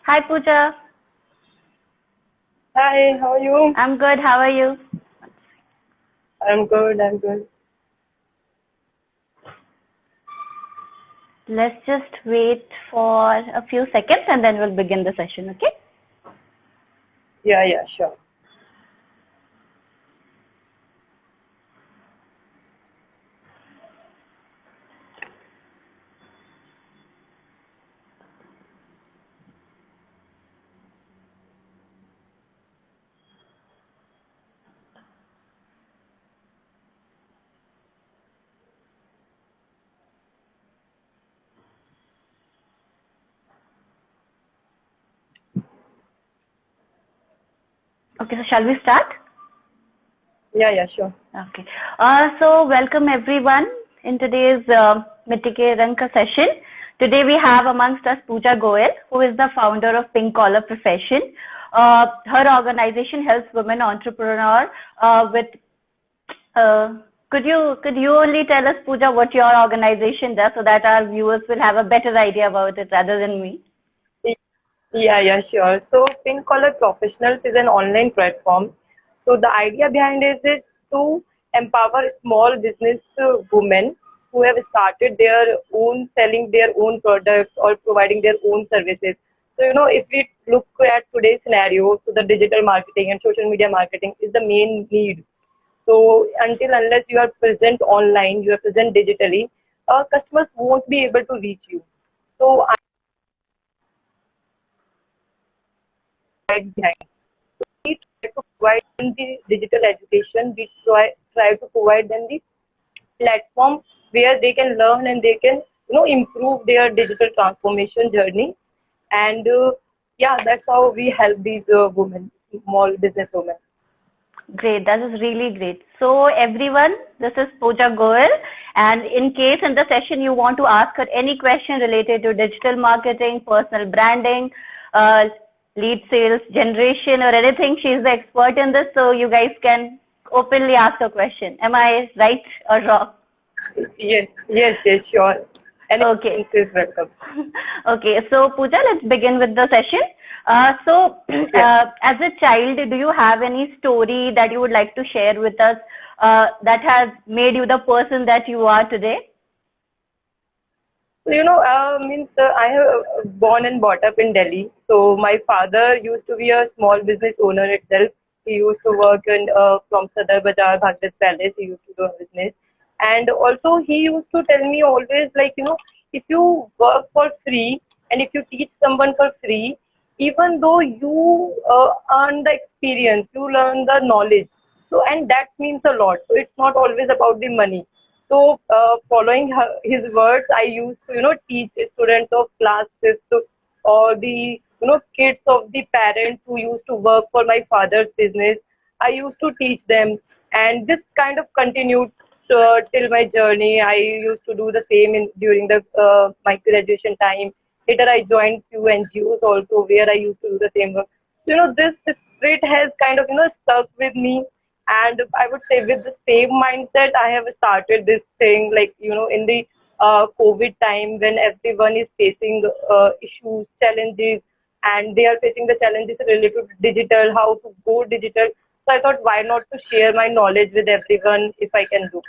Hi Pooja, Hi, how are you? I'm good. How are you? I'm good, I'm good. Let's just wait for a few seconds and then we'll begin the session, okay? Yeah, sure. Okay, so shall we start? Yeah, sure. Okay. So welcome everyone in today's Mitike Ranka session. Today we have amongst us Pooja Goel, who is the founder of Pink Collar Profession. Her organization helps women entrepreneurs with. Could you only tell us, Pooja, what your organization does so that our viewers will have a better idea about it rather than me? Yeah, sure. So, Pink Collar Professionals is an online platform. So, the idea behind it is to empower small business women who have started their own selling their own products or providing their own services. So, if we look at today's scenario, so the digital marketing and social media marketing is the main need. So until unless you are present online, you are present digitally, customers won't be able to reach you. So I right behind. We try to provide them the digital education. We try to provide them the platform where they can learn and they can improve their digital transformation journey. And yeah, that's how we help these women, small business women. Great, that is really great. So everyone, this is Pooja Goel, and in case in the session you want to ask her any question related to digital marketing, personal branding, lead sales generation or anything, she's the expert in this, so you guys can openly ask her question. Am I right or wrong? Yes, sure. Any Okay. is welcome. Okay, so Pooja, let's begin with the session. Yeah. As a child, do you have any story that you would like to share with us that has made you the person that you are today? So, means I have born and brought up in Delhi. So my father used to be a small business owner itself. He used to work in from Sadar Bazaar, Bhagrat Palace. He used to do a business, and also he used to tell me always like if you work for free and if you teach someone for free, even though you earn the experience, you learn the knowledge. So and that means a lot. So it's not always about the money. So, following his words, I used to, teach students of class fifth or the, kids of the parents who used to work for my father's business. I used to teach them, and this kind of continued till my journey. I used to do the same during the my graduation time. Later, I joined few NGOs also where I used to do the same work. So, this spirit has kind of, stuck with me, and I would say with the same mindset, I have started this thing like, in the COVID time when everyone is facing issues, challenges, and they are facing the challenges related to digital, how to go digital. So I thought, why not to share my knowledge with everyone if I can do.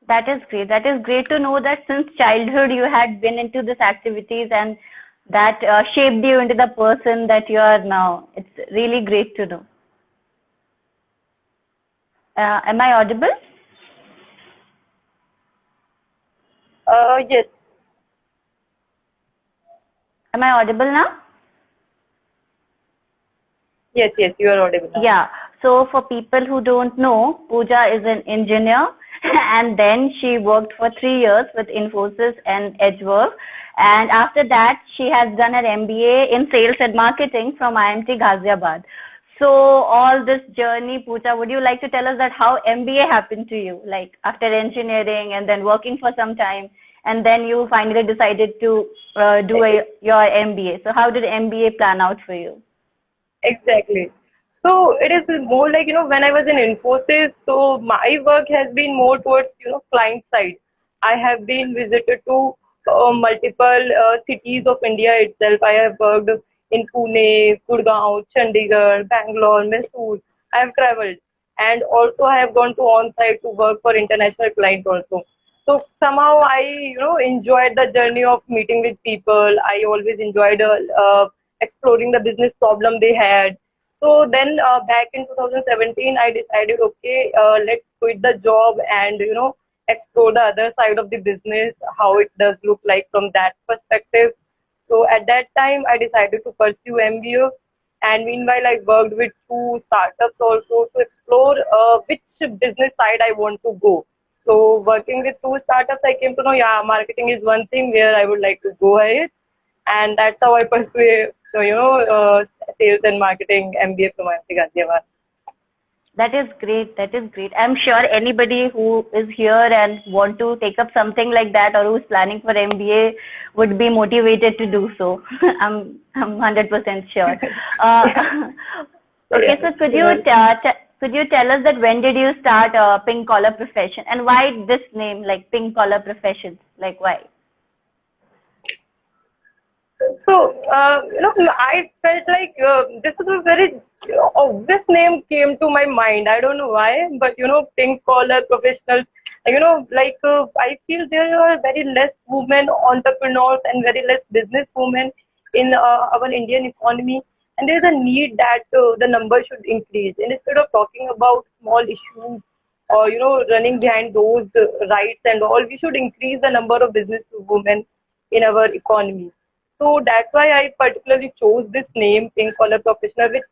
That is great. That is great to know that since childhood you had been into these activities and that shaped you into the person that you are now. It's really great to know. Am I audible? Yes, Am I audible now? yes, you are audible now. Yeah. So for people who don't know, Pooja is an engineer and then she worked for 3 years with Infosys and Edgeworth. And after that, she has done her MBA in sales and marketing from IMT Ghaziabad. So all this journey, Pooja, would you like to tell us that how MBA happened to you? Like after engineering and then working for some time, and then you finally decided to your MBA. So how did MBA plan out for you? Exactly. So it is more like, when I was in Infosys, so my work has been more towards, client side. I have been visited to multiple cities of India itself. I have worked in Pune, Gurgaon, Chandigarh, Bangalore, Mysore. I have traveled, and also I have gone to on-site to work for international clients also. So somehow I, enjoyed the journey of meeting with people. I always enjoyed exploring the business problem they had. So then back in 2017, I decided, okay, let's quit the job and, explore the other side of the business, how it does look like from that perspective. So at that time, I decided to pursue MBA. And meanwhile, I worked with two startups also to explore which business side I want to go. So working with two startups, I came to know, yeah, marketing is one thing where I would like to go ahead, and that's how I pursue, sales and marketing MBA from IIT Ghaziabad. That is great. That is great. I'm sure anybody who is here and want to take up something like that or who's planning for MBA would be motivated to do so. I'm 100% sure. Okay, so could you tell us that when did you start Pink Collar Profession, and why this name, like Pink Collar Professions, like why? So, I felt like this is a very obvious name came to my mind. I don't know why, but pink collar professionals, I feel there are very less women entrepreneurs and very less business women in our Indian economy, and there is a need that the number should increase. And instead of talking about small issues or running behind those rights and all, we should increase the number of business women in our economy. So that's why I particularly chose this name, Pink Collar Professional, which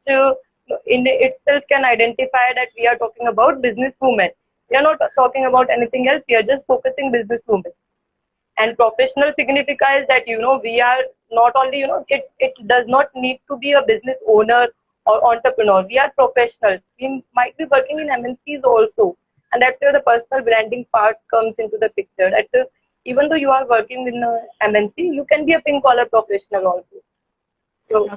in itself can identify that we are talking about business women. We are not talking about anything else. We are just focusing business women. And professional signifies that, we are not only, it does not need to be a business owner or entrepreneur. We are professionals. We might be working in MNCs also. And that's where the personal branding parts comes into the picture. That even though you are working in a MNC, you can be a pink collar professional also. So.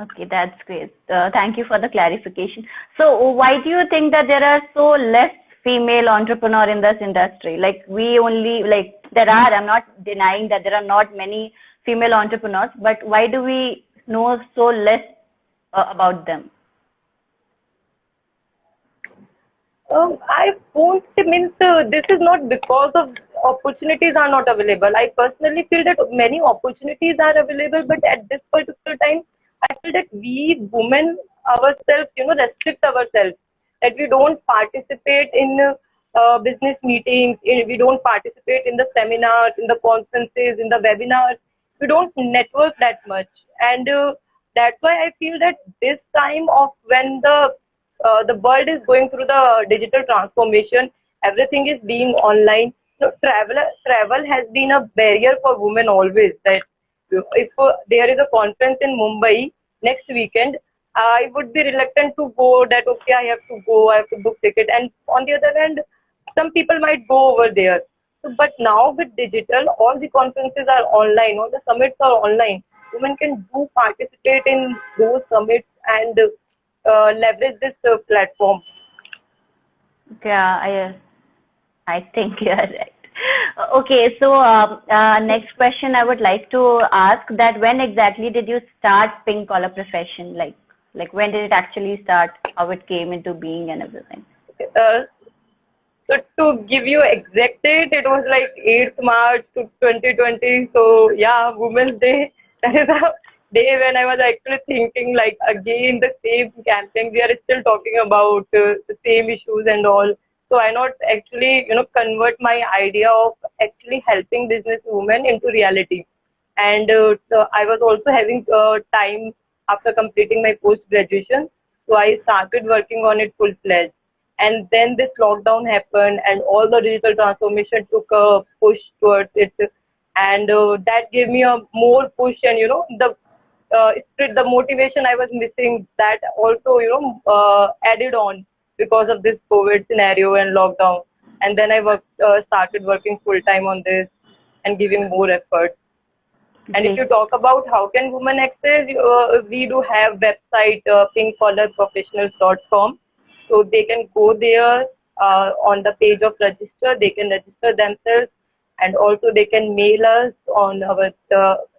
Okay, that's great. Thank you for the clarification. So why do you think that there are so less female entrepreneur in this industry? Like there are, I'm not denying that there are not many female entrepreneurs, but why do we know so less about them? I won't say means this is not because of opportunities are not available. I personally feel that many opportunities are available, but at this particular time, I feel that we women ourselves, restrict ourselves. That we don't participate in business meetings, we don't participate in the seminars, in the conferences, in the webinars. We don't network that much, and that's why I feel that this time of when the world is going through the digital transformation, everything is being online. So travel has been a barrier for women always. That if there is a conference in Mumbai next weekend, I would be reluctant to go. That okay, I have to go, I have to book ticket. And on the other hand, some people might go over there. So, but now with digital, all the conferences are online, all the summits are online. Women can do participate in those summits and leverage this platform. Yeah, I think you are right. Okay, so next question I would like to ask that when exactly did you start Pink Collar Profession? Like when did it actually start? How it came into being and everything? So to give you exact date, it was like 8th March to 2020. So yeah, Women's Day. That is a day when I was actually thinking like again the same campaign. We are still talking about the same issues and all. So I not actually convert my idea of actually helping business women into reality. And so I was also having time after completing my post graduation. So I started working on it full fledged. And then this lockdown happened, and all the digital transformation took a push towards it, and that gave me a more push. And the spirit, the motivation I was missing, that also added on because of this COVID scenario and lockdown. And then I started working full time on this and giving more efforts. And if you talk about how can women access, we do have website pinkcollarprofessionals.com. So they can go there on the page of register. They can register themselves, and also they can mail us on our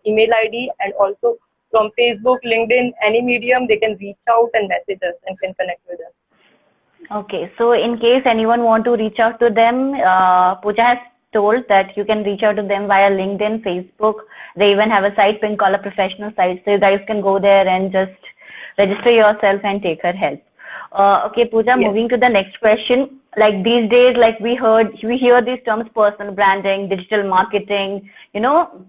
email ID. And also from Facebook, LinkedIn, any medium, they can reach out and message us and can connect with us. Okay, so in case anyone want to reach out to them, Pooja has told that you can reach out to them via LinkedIn, Facebook. They even have a site, Pink Collar Professional site, so you guys can go there and just register yourself and take her help. Okay, Pooja, Yes. moving to the next question. Like these days, like we hear these terms, personal branding, digital marketing,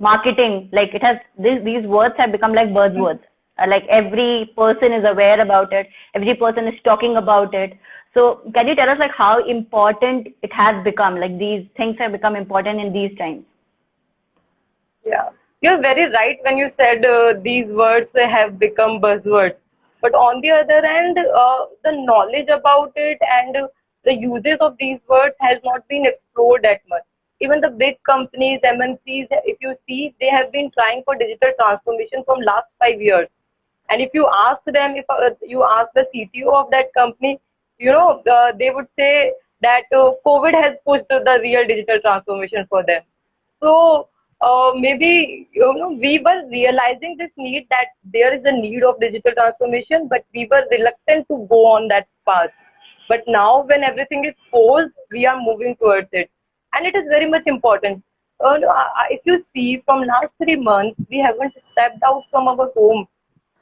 marketing, like it has, these words have become like buzzwords. Like every person is aware about it. Every person is talking about it. So can you tell us like how important it has become? Like these things have become important in these times. Yeah, you're very right when you said these words have become buzzwords. But on the other hand, the knowledge about it and the uses of these words has not been explored that much. Even the big companies, MNCs, if you see, they have been trying for digital transformation from last 5 years. And if you ask them, if you ask the CTO of that company, they would say that COVID has pushed the real digital transformation for them. So maybe we were realizing this need, that there is a need of digital transformation, but we were reluctant to go on that path. But now when everything is paused, we are moving towards it, and it is very much important. If you see, from last 3 months, we haven't stepped out from our home.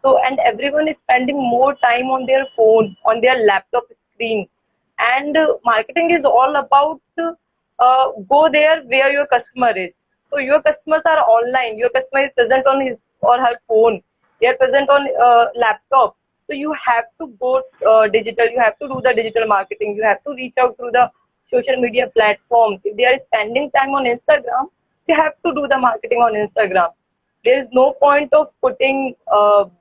So, and everyone is spending more time on their phone, on their laptop screen. And marketing is all about go there where your customer is. So your customers are online. Your customer is present on his or her phone. They are present on laptop. So you have to go digital. You have to do the digital marketing. You have to reach out to the social media platforms. If they are spending time on Instagram, they have to do the marketing on Instagram. There is no point of putting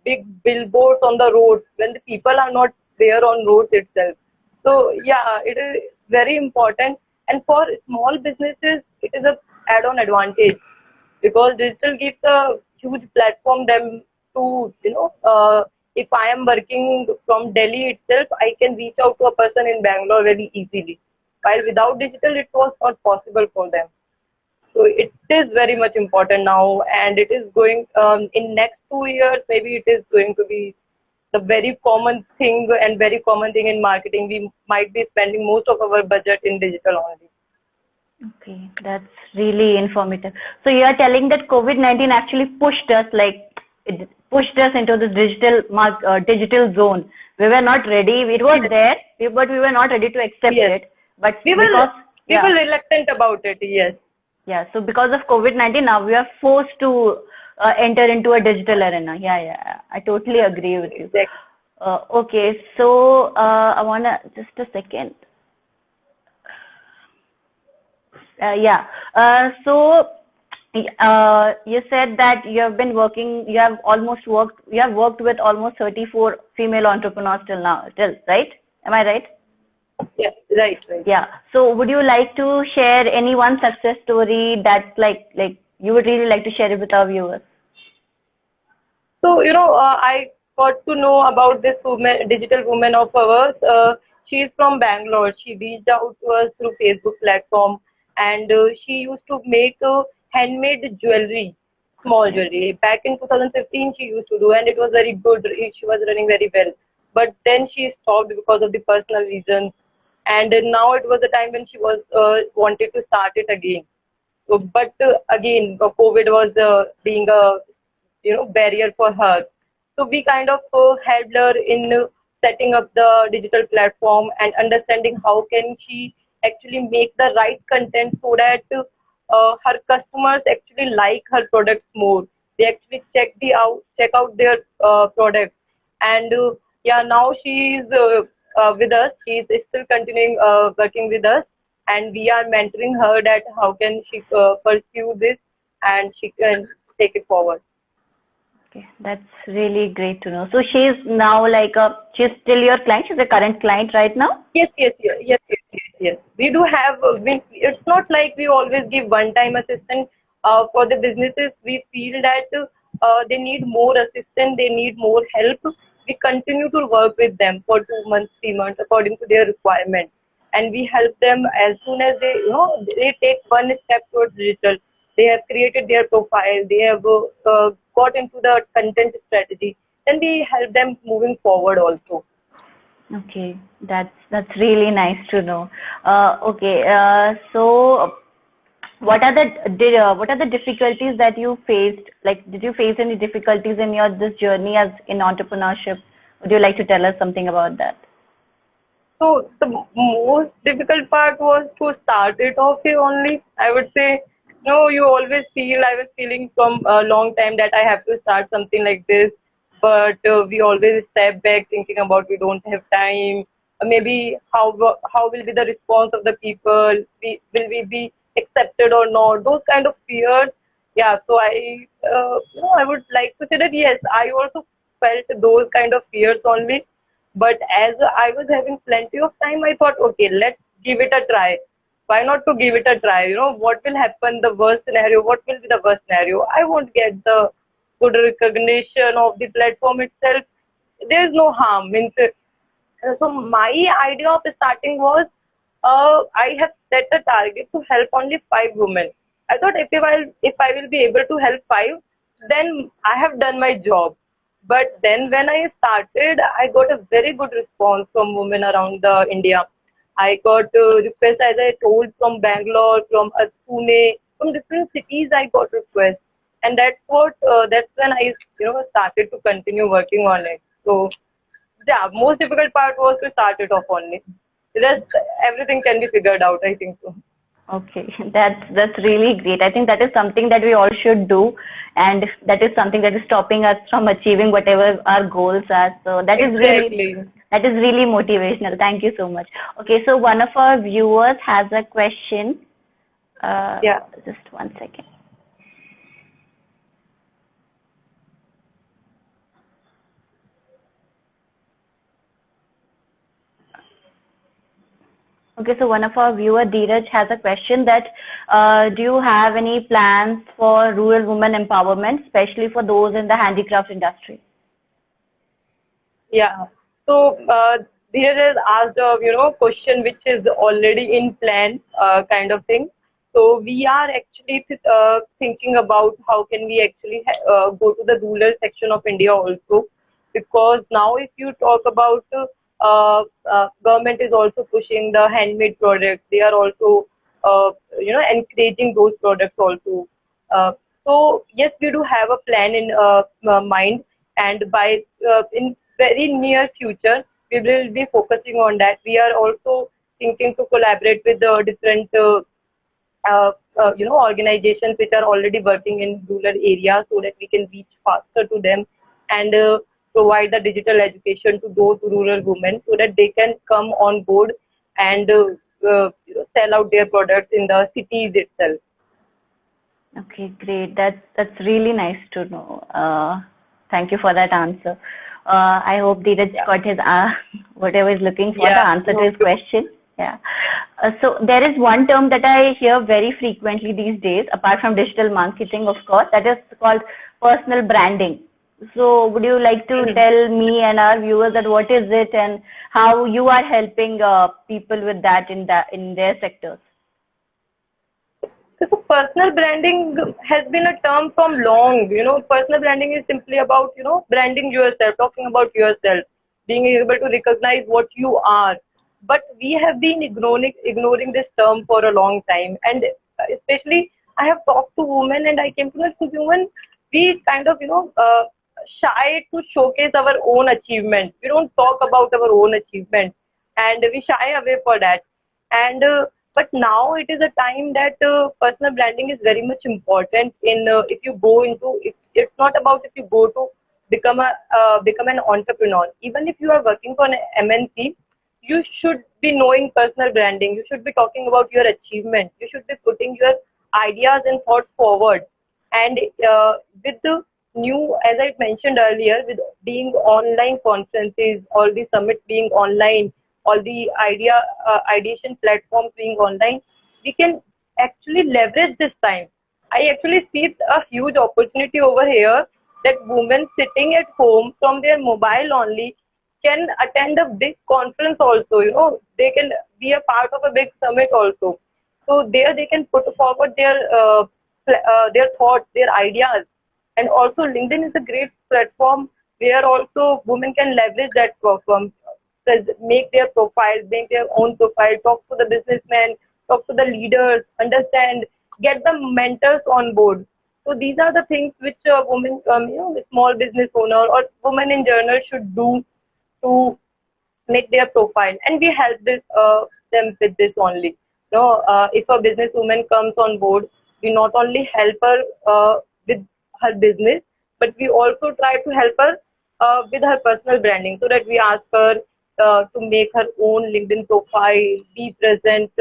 big billboards on the roads when the people are not there on roads itself. So yeah, it is very important. And for small businesses, it is a add-on advantage, because digital gives a huge platform them to, if I am working from Delhi itself, I can reach out to a person in Bangalore very easily. While without digital, it was not possible for them. So it is very much important now, and it is going in next 2 years. Maybe it is going to be the very common thing in marketing. We might be spending most of our budget in digital only. Okay, that's really informative. So you are telling that COVID-19 actually pushed us, like it pushed us into this digital zone. We were not ready. It was there, but we were not ready to accept it. But we were reluctant about it. Yes. Yeah. So because of COVID-19, now we are forced to enter into a digital arena. Yeah. I totally agree with you. Exactly. Okay. So I wanna just a second. So you said that you have worked with almost 34 female entrepreneurs till now, right? Am I right? Yeah, right. Yeah. So would you like to share any one success story that like you would really like to share it with our viewers? So, I got to know about this digital woman of ours. She is from Bangalore. She reached out to us through Facebook platform, and she used to make handmade jewelry, small jewelry. Back in 2015, she used to do, and it was very good. She was running very well. But then she stopped because of the personal reasons. And now it was the time when she was wanted to start it again. So, but again, COVID was being a barrier for her. So we kind of helped her in setting up the digital platform and understanding how can she actually make the right content so that her customers actually like her products more. They actually check out their products. And now she is with us. She is still continuing working with us, and we are mentoring her that how can she pursue this and she can take it forward. Okay, that's really great to know. So she's now she's still your client. She's a current client right now. Yes. We do have. It's not like we always give one-time assistance for the businesses. We feel that they need more assistance. They need more help. We continue to work with them for 2 months, 3 months, according to their requirement, and we help them as soon as they take one step towards digital. They have created their profile. They have got into the content strategy, then we help them moving forward also. Okay, that's really nice to know. Okay, so what are the difficulties that you faced? Like, did you face any difficulties in your this journey as in entrepreneurship? Would you like to tell us something about that? So the most difficult part was to start it off here only. I would say, no, you always feel, I was feeling from a long time that I have to start something like this, but we always step back thinking about we don't have time. Maybe how will be the response of the people? Will we be accepted or not? Those kind of fears. Yeah. So I would like to say that yes, I also felt those kind of fears only, but as I was having plenty of time, I thought, okay, let's give it a try. Why not to give it a try? What will happen? The worst scenario. What will be the worst scenario? I won't get the good recognition of the platform itself. There's no harm. Means, so my idea of starting was, I have set a target to help only 5 women. I thought if I will be able to help 5, then I have done my job. But then when I started, I got a very good response from women around the India. I got requests, as I told, from Bangalore, from Pune, from different cities. I got requests, and that's when I started to continue working on it. So yeah, most difficult part was to start it off only. The rest, everything can be figured out. I think so. Okay, that's really great. I think that is something that we all should do, and that is something that is stopping us from achieving whatever our goals are. So Exactly. that is really motivational. Thank you so much. Okay, so one of our viewers has a question. Yeah. Just one second. Okay, so one of our viewer, Dheeraj, has a question that do you have any plans for rural women empowerment, especially for those in the handicraft industry? Yeah. So Dheeraj has asked a question which is already in plan, kind of thing. So we are actually thinking about how can we actually go to the rural section of India also, because now if you talk about government is also pushing the handmade products. They are also encouraging those products also. Uh, so yes, we do have a plan in mind, and by in very near future, we will be focusing on that. We are also thinking to collaborate with the different organizations which are already working in rural areas so that we can reach faster to them and provide the digital education to those rural women so that they can come on board and sell out their products in the cities itself. Okay, great. That's really nice to know. Thank you for that answer. I hope Dheeraj got his whatever he's looking for, the answer to his question. Yeah. So there is one term that I hear very frequently these days, apart from digital marketing, of course, that is called personal branding. So would you like to tell me and our viewers that what is it and how you are helping people with that in their sectors? So personal branding has been a term from long. Personal branding is simply about, branding yourself, talking about yourself, being able to recognize what you are. But we have been ignoring this term for a long time. And especially, I have talked to women and I came to know that women, we kind of, shy to showcase our own achievement. We don't talk about our own achievement and we shy away for that. And but now it is a time that personal branding is very much important in if you go into it's not about if you go to become an entrepreneur. Even if you are working for an MNC, you should be knowing personal branding. You should be talking about your achievement. You should be putting your ideas and thoughts forward. And with the new, as I mentioned earlier, with being online conferences, all the summits being online, all the ideation platforms being online, we can actually leverage this time. I actually see a huge opportunity over here that women sitting at home from their mobile only can attend a big conference also. They can be a part of a big summit also. So there they can put forward their thoughts, their ideas, And also LinkedIn is a great platform where also women can leverage that platform, make their profile, make their own profile, talk to the businessmen, talk to the leaders, understand, get the mentors on board. So these are the things which a woman, small business owner or woman in general should do to make their profile, and we help them with this only. If a businesswoman comes on board, we not only help her with her business, but we also try to help her with her personal branding, so that we ask her to make her own LinkedIn profile, be present,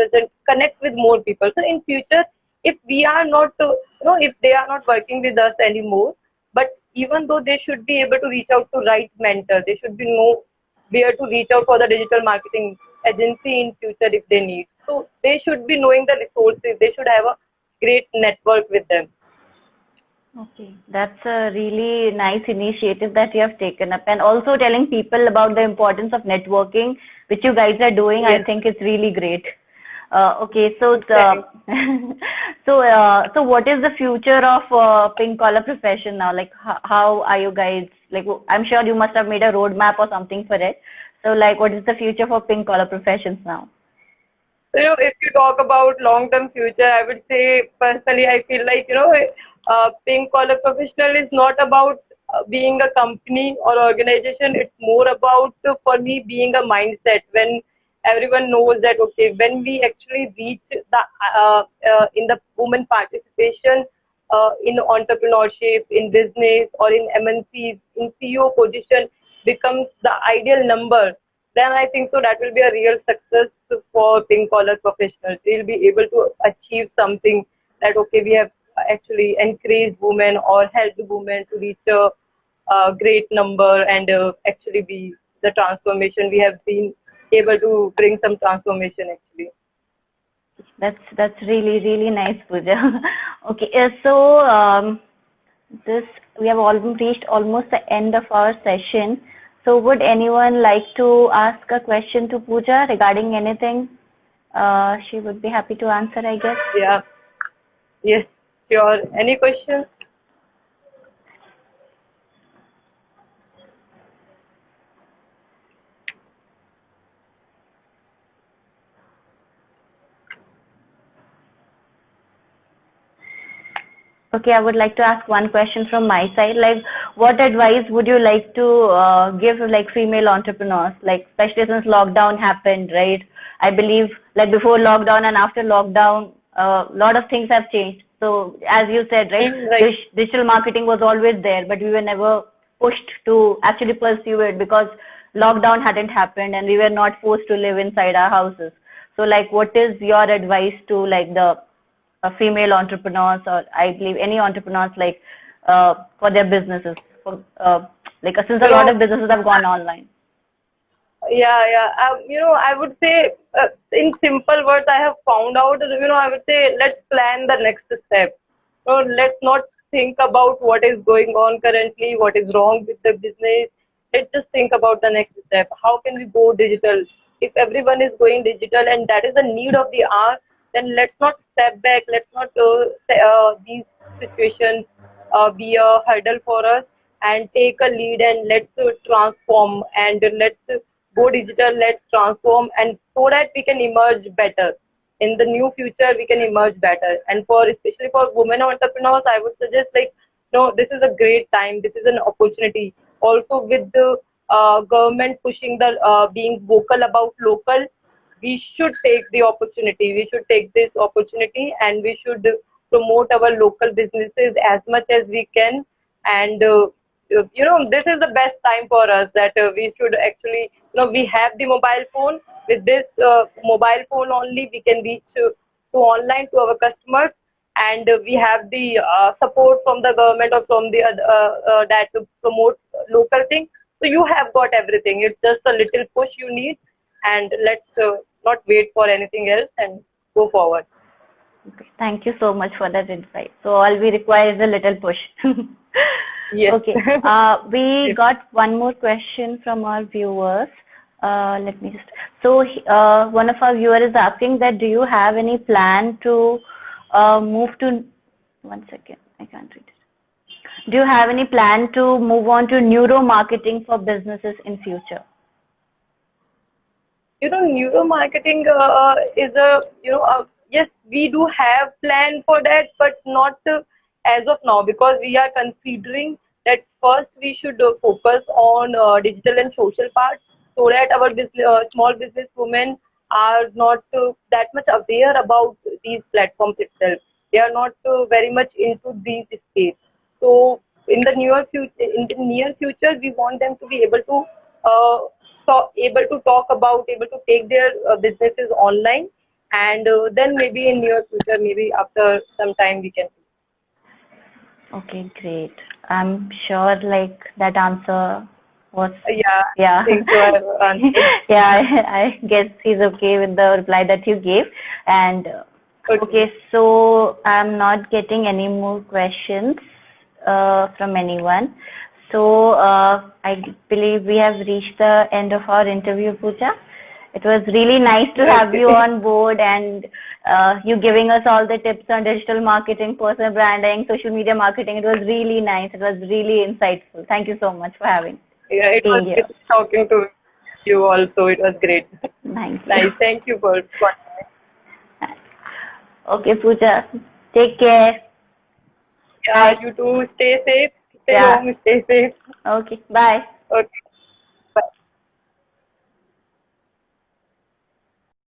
connect with more people. So in future, if we are not, if they are not working with us anymore, but even though they should be able to reach out to right mentor, they should be know where to reach out for the digital marketing agency in future if they need. So they should be knowing the resources. They should have a great network with them. Okay, that's a really nice initiative that you have taken up, and also telling people about the importance of networking, which you guys are doing. Yes. I think it's really great. Okay, so so what is the future of pink collar profession now? Like, how are you guys? Like, I'm sure you must have made a roadmap or something for it. So, like, what is the future for pink collar professions now? So, if you talk about long-term future, I would say personally, I feel like, pink collar professional is not about being a company or organization. It's more about, for me, being a mindset. When everyone knows that, okay, when we actually reach the in the women participation in entrepreneurship, in business, or in MNCs, in CEO position becomes the ideal number, then I think so that will be a real success for pink collar professionals. They'll be able to achieve something that, okay, we have actually encouraged women or helped women to reach a great number, and actually be the transformation. We have been able to bring some transformation actually. That's really nice, Pooja. Okay, so this we have reached almost the end of our session. So would anyone like to ask a question to Pooja regarding anything? She would be happy to answer, I guess. Yeah. Yes. Sure. Any questions? Okay, I would like to ask one question from my side. Like, what advice would you like to give like female entrepreneurs? Like, especially since lockdown happened, right? I believe like before lockdown and after lockdown, a lot of things have changed. So as you said, right, Right. digital marketing was always there, but we were never pushed to actually pursue it because lockdown hadn't happened and we were not forced to live inside our houses. So like, what is your advice to like the female entrepreneurs, or I believe any entrepreneurs, like for their businesses, for like since a lot of businesses have gone online? Yeah. I would say, in simple words, I have found out, I would say, let's plan the next step. So let's not think about what is going on currently, what is wrong with the business. Let's just think about the next step. How can we go digital? If everyone is going digital and that is the need of the hour, then let's not step back. Let's not say, these situations be a hurdle for us, and take a lead, and let's transform, and let's go digital, let's transform, and so that we can emerge better. In the new future, we can emerge better. And especially for women entrepreneurs, I would suggest, like, no, this is a great time. This is an opportunity. Also, with the government pushing the being vocal about local, we should take the opportunity. We should take this opportunity, and we should promote our local businesses as much as we can. And this is the best time for us, that we should actually, we have the mobile phone. With this mobile phone only, we can reach to online to our customers, and we have the support from the government or from the that to promote local things. So you have got everything. It's just a little push you need, and let's not wait for anything else and go forward. Okay. Thank you so much for that insight. So all we require is a little push. Yes. Okay. We got one more question from our viewers. Let me just. So one of our viewers is asking that, do you have any plan to move to? One second, I can't read it. do you have any plan to move on to neuro marketing for businesses in future? Neuromarketing is yes, we do have plan for that, but not as of now, because we are considering that first we should focus on digital and social part, so that our small business women are not that much aware about these platforms itself. They are not very much into these space. So in the near future, we want them to be able to able to talk about, able to take their businesses online, and then maybe in near future, maybe after some time, we can. Okay, great. I'm sure like that answer was, Yeah, yeah. I think so. I have answered. Yeah, I guess he's okay with the reply that you gave. And okay, so I'm not getting any more questions from anyone. So I believe we have reached the end of our interview, Pooja. It was really nice to have you on board, and you giving us all the tips on digital marketing, personal branding, social media marketing. It was really nice. It was really insightful. Thank you so much for having Yeah, it was being here. great talking to you also. It was great. Thank you. Nice. Thank you for. Okay, Pooja. Take care. Yeah, you too. Stay safe. Stay home. Stay safe. Okay. Bye. Okay.